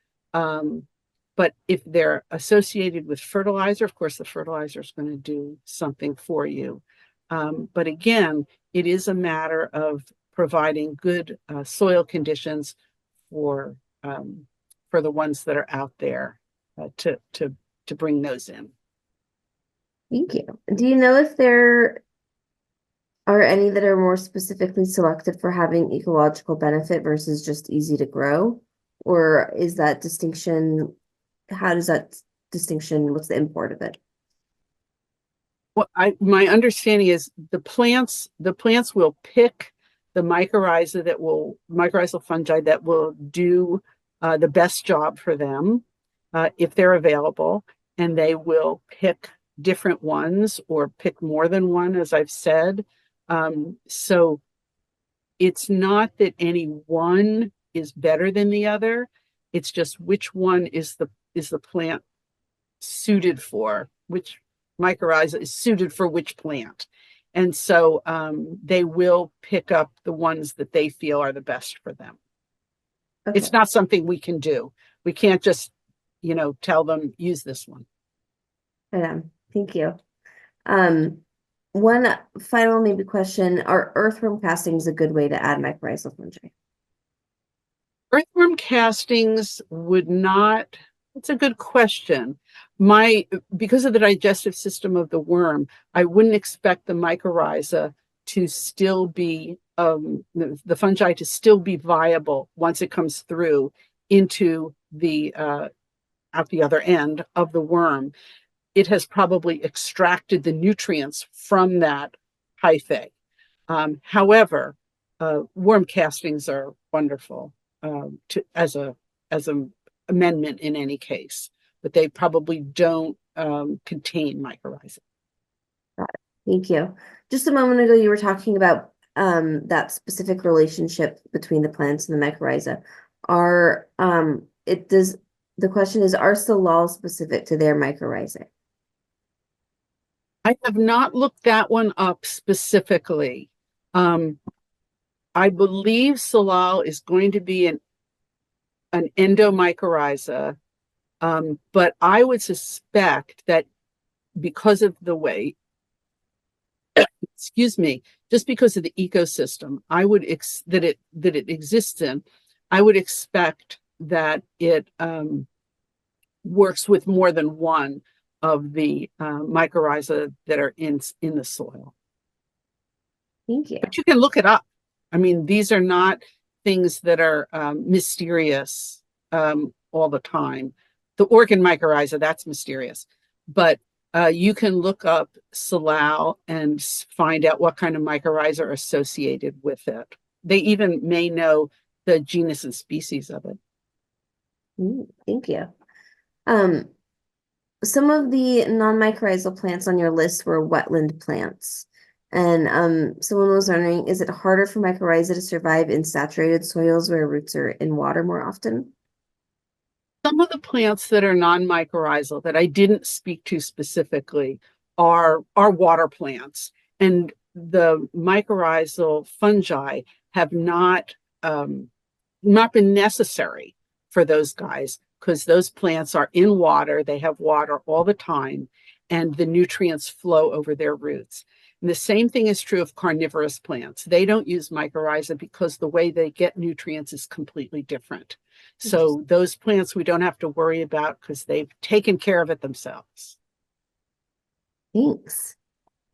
But if they're associated with fertilizer, of course, the fertilizer is going to do something for you. But again, it is a matter of providing good soil conditions for the ones that are out there to bring those in. Thank you. Do you know if there are any that are more specifically selected for having ecological benefit versus just easy to grow? Or is that distinction, how does that distinction, what's the import of it? Well, my understanding is the plants will pick the mycorrhizal fungi that will do the best job for them if they're available, and they will pick different ones or pick more than one, as I've said. So it's not that any one is better than the other. It's just which one is the plant suited for, which mycorrhiza is suited for which plant. And so they will pick up the ones that they feel are the best for them. Okay. It's not something we can do. We can't just, tell them, use this one. Thank you. One final maybe question, are earthworm castings a good way to add mycorrhizal fungi? Earthworm castings would not, it's a good question. Because of the digestive system of the worm, I wouldn't expect the mycorrhiza to still be, the fungi to still be viable once it comes through into the, at the other end of the worm. It has probably extracted the nutrients from that hyphae. However, worm castings are wonderful as a amendment in any case, but they probably don't contain mycorrhiza. Got it. Thank you. Just a moment ago, you were talking about that specific relationship between the plants and the mycorrhiza. The question is, are Solal specific to their mycorrhizae? I have not looked that one up specifically. I believe Solal is going to be an endomycorrhiza, but I would suspect that because of the way, excuse me, just because of the ecosystem, I would that it exists in, I would expect that it works with more than one of the mycorrhiza that are in the soil. Thank you. But you can look it up. I mean, these are not things that are mysterious all the time. The organ mycorrhiza, that's mysterious. But you can look up Solal and find out what kind of mycorrhiza are associated with it. They even may know the genus and species of it. Thank you. Some of the non-mycorrhizal plants on your list were wetland plants. And someone was wondering, is it harder for mycorrhiza to survive in saturated soils where roots are in water more often? Some of the plants that are non-mycorrhizal that I didn't speak to specifically are water plants. And the mycorrhizal fungi have not been necessary for those guys, because those plants are in water, they have water all the time, and the nutrients flow over their roots. And the same thing is true of carnivorous plants. They don't use mycorrhiza because the way they get nutrients is completely different. So those plants we don't have to worry about because they've taken care of it themselves. Thanks.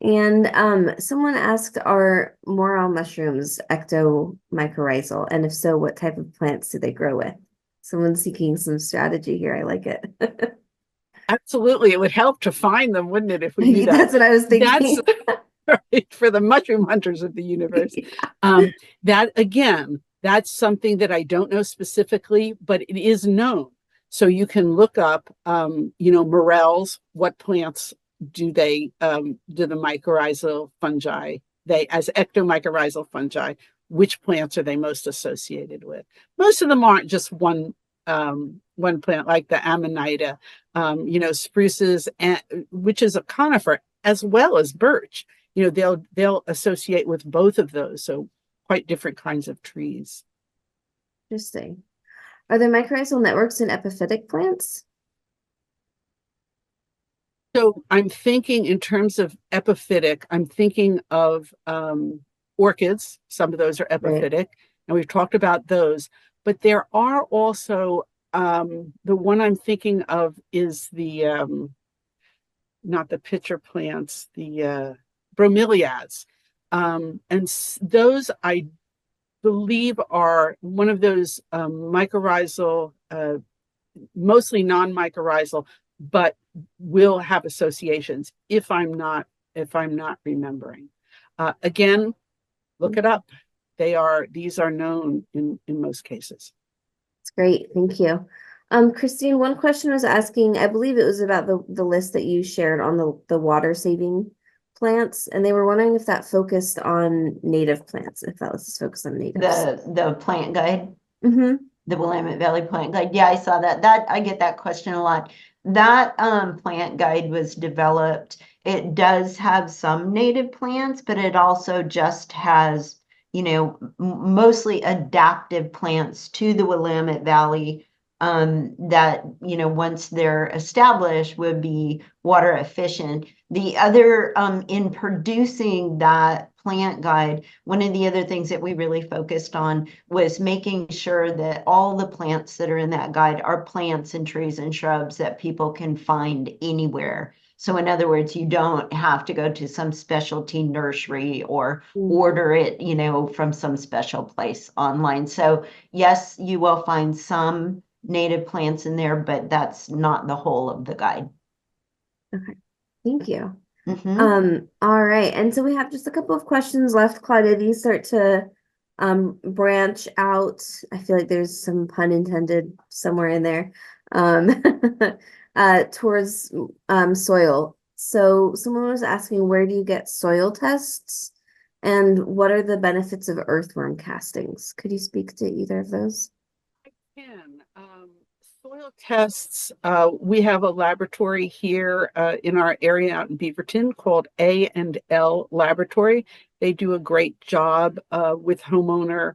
And someone asked, are morel mushrooms ectomycorrhizal? And if so, what type of plants do they grow with? Someone's seeking some strategy here. I like it. Absolutely. It would help to find them, wouldn't it, if we knew that? That's what I was thinking. That's right, for the mushroom hunters of the universe. That, again, that's something that I don't know specifically, but it is known. So you can look up, morels, what plants do the mycorrhizal fungi, as ectomycorrhizal fungi, which plants are they most associated with? Most of them aren't just one plant, like the Amanita, spruces, which is a conifer, as well as birch. They'll associate with both of those. So quite different kinds of trees. Interesting. Are there mycorrhizal networks in epiphytic plants? So I'm thinking in terms of epiphytic, I'm thinking of orchids. Some of those are epiphytic, right. And we've talked about those. But there are also, the one I'm thinking of is the, not the pitcher plants, the bromeliads. And those, I believe, are one of those mycorrhizal, mostly non-mycorrhizal, but will have associations if I'm not remembering. Again, look it up. These are known in most cases. That's great. Thank you. Christine, one question was asking, I believe it was about the list that you shared on the water saving plants, and they were wondering if that focused on native plants, if that was focused on natives. The plant guide, the Willamette Valley plant guide. Yeah, I saw that. I get that question a lot. That plant guide was developed it does have some native plants, but it also just has, mostly adaptive plants to the Willamette Valley that, once they're established would be water efficient. The other, in producing that plant guide, one of the other things that we really focused on was making sure that all the plants that are in that guide are plants and trees and shrubs that people can find anywhere. So in other words, you don't have to go to some specialty nursery or order it, from some special place online. So yes, you will find some native plants in there, but that's not the whole of the guide. Okay, thank you. Mhm. All right, and so we have just a couple of questions left, Claudia. These start to branch out. I feel like there's some pun intended somewhere in there. Um, towards soil. So someone was asking, where do you get soil tests? And what are the benefits of earthworm castings? Could you speak to either of those? Can. Soil tests, we have a laboratory here in our area out in Beaverton called A&L Laboratory. They do a great job with homeowner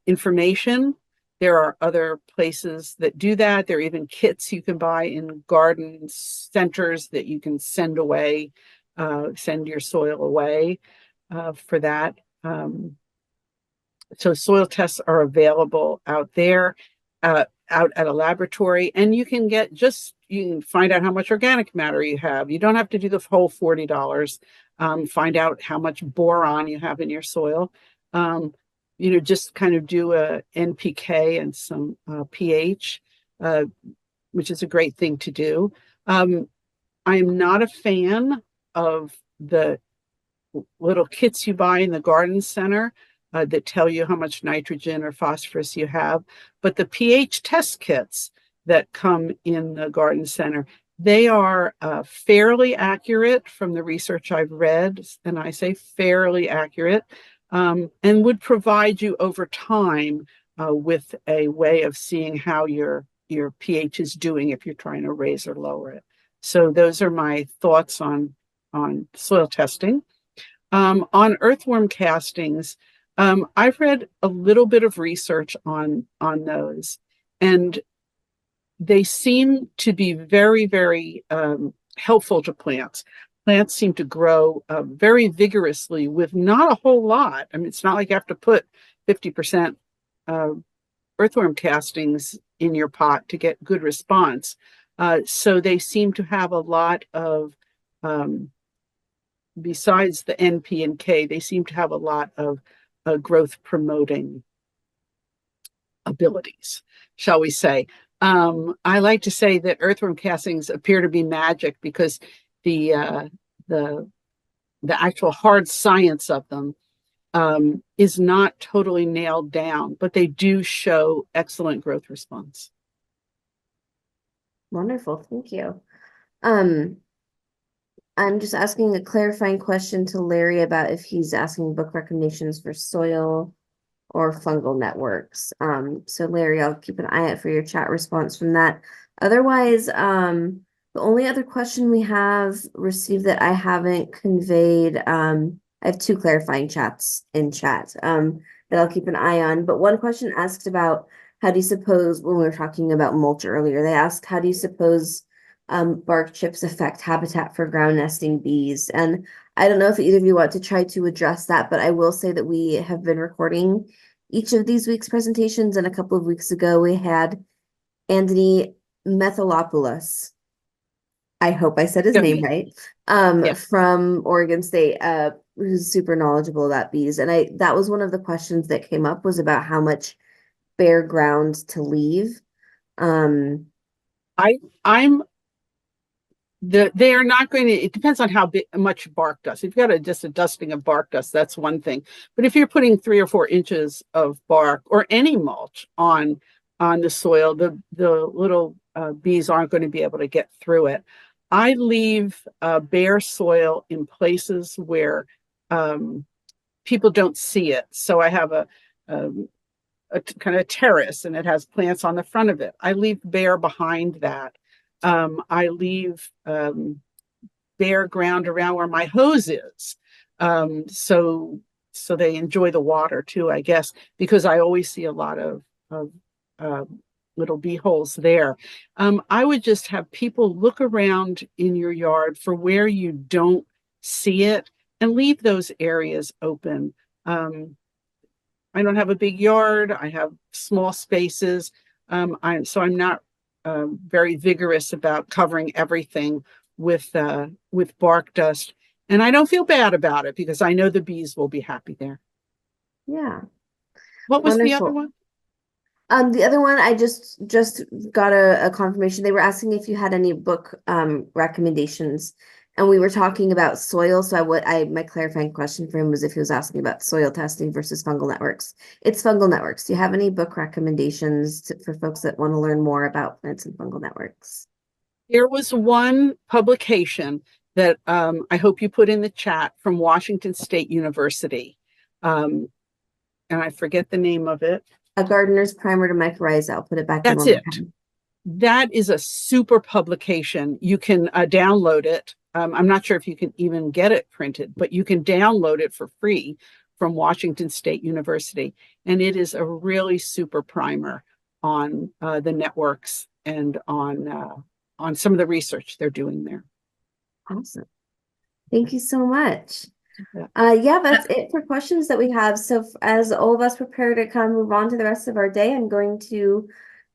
information. There are other places that do that. There are even kits you can buy in garden centers that you can send away, send your soil away for that. So soil tests are available out there, out at a laboratory, and you can find out how much organic matter you have. You don't have to do the whole $40. Find out how much boron you have in your soil. Just kind of do a NPK and some pH, which is a great thing to do. I am not a fan of the little kits you buy in the garden center that tell you how much nitrogen or phosphorus you have. But the pH test kits that come in the garden center, they are fairly accurate from the research I've read, and I say fairly accurate, and would provide you over time with a way of seeing how your pH is doing if you're trying to raise or lower it. So those are my thoughts on soil testing. On earthworm castings, I've read a little bit of research on those, and they seem to be very, very helpful to plants. Plants seem to grow very vigorously with not a whole lot. I mean, it's not like you have to put 50% earthworm castings in your pot to get good response. So they seem to have a lot of besides the NP and K, they seem to have a lot of growth promoting abilities, shall we say. I like to say that earthworm castings appear to be magic because the actual hard science of them is not totally nailed down, but they do show excellent growth response. Wonderful, thank you. I'm just asking a clarifying question to Larry about if he's asking book recommendations for soil or fungal networks. So Larry, I'll keep an eye out for your chat response from that. Otherwise, the only other question we have received that I haven't conveyed, I have two clarifying chats in chat that I'll keep an eye on. But one question asked about how do you suppose, when we were talking about mulch earlier, they asked, how do you suppose bark chips affect habitat for ground nesting bees? And I don't know if either of you want to try to address that, but I will say that we have been recording each of these week's presentations, and a couple of weeks ago we had Anthony Methalopoulos. I hope I said his name right. From Oregon State, who's super knowledgeable about bees. And that was one of the questions that came up, was about how much bare ground to leave. They are not going to, it depends on how much bark dust. If you've got just a dusting of bark dust, that's one thing. But if you're putting 3 or 4 inches of bark or any mulch on the soil, the little bees aren't going to be able to get through it. I leave bare soil in places where people don't see it. So I have a kind of terrace, and it has plants on the front of it. I leave bare behind that. I leave bare ground around where my hose is. So they enjoy the water too, I guess, because I always see a lot of little bee holes there. I would just have people look around in your yard for where you don't see it and leave those areas open. I don't have a big yard. I have small spaces. So I'm not very vigorous about covering everything with bark dust. And I don't feel bad about it because I know the bees will be happy there. Yeah. What was the Wonderful. other one? The other one, I just got a confirmation. They were asking if you had any book recommendations, and we were talking about soil. So my clarifying question for him was if he was asking about soil testing versus fungal networks. It's fungal networks. Do you have any book recommendations for folks that want to learn more about plants and fungal networks? There was one publication that I hope you put in the chat from Washington State University. And I forget the name of it. A Gardener's Primer to Mycorrhizal. I'll put it back in That's one more it. time. That is a super publication. You can download it. I'm not sure if you can even get it printed, but you can download it for free from Washington State University. And it is a really super primer on the networks and on some of the research they're doing there. Awesome. Thank you so much. Yeah. Yeah, that's it for questions that we have. So as all of us prepare to kind of move on to the rest of our day, I'm going to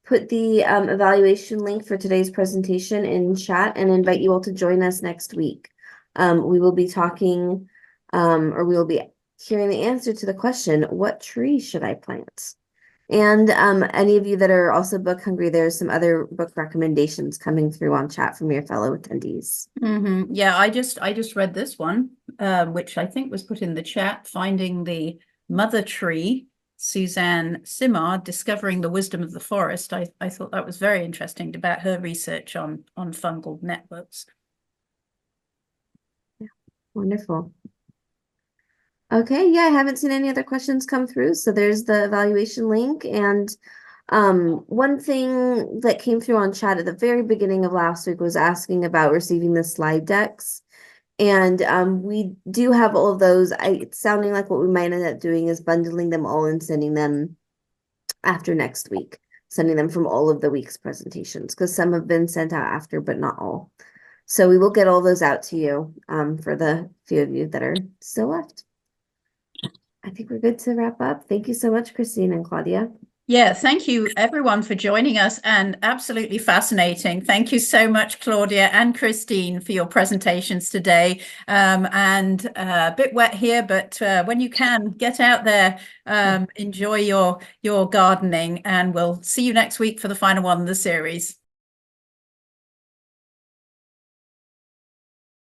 put the evaluation link for today's presentation in chat and invite you all to join us next week. We will be talking, or we will be hearing the answer to the question, what tree should I plant? And any of you that are also book hungry, there's some other book recommendations coming through on chat from your fellow attendees. Mm-hmm. Yeah, I just read this one, which I think was put in the chat, Finding the Mother Tree, Suzanne Simard, Discovering the Wisdom of the Forest. I thought that was very interesting about her research on fungal networks. Yeah, wonderful. Okay, yeah, I haven't seen any other questions come through. So there's the evaluation link. And one thing that came through on chat at the very beginning of last week was asking about receiving the slide decks. And we do have all of those. It's sounding like what we might end up doing is bundling them all and sending them after next week, sending them from all of the week's presentations, because some have been sent out after, but not all. So we will get all those out to you for the few of you that are still left. I think we're good to wrap up. Thank you so much, Christine and Claudia. Yeah, thank you everyone for joining us, and absolutely fascinating. Thank you so much, Claudia and Christine, for your presentations today. And a bit wet here, but when you can, get out there, enjoy your gardening, and we'll see you next week for the final one in the series.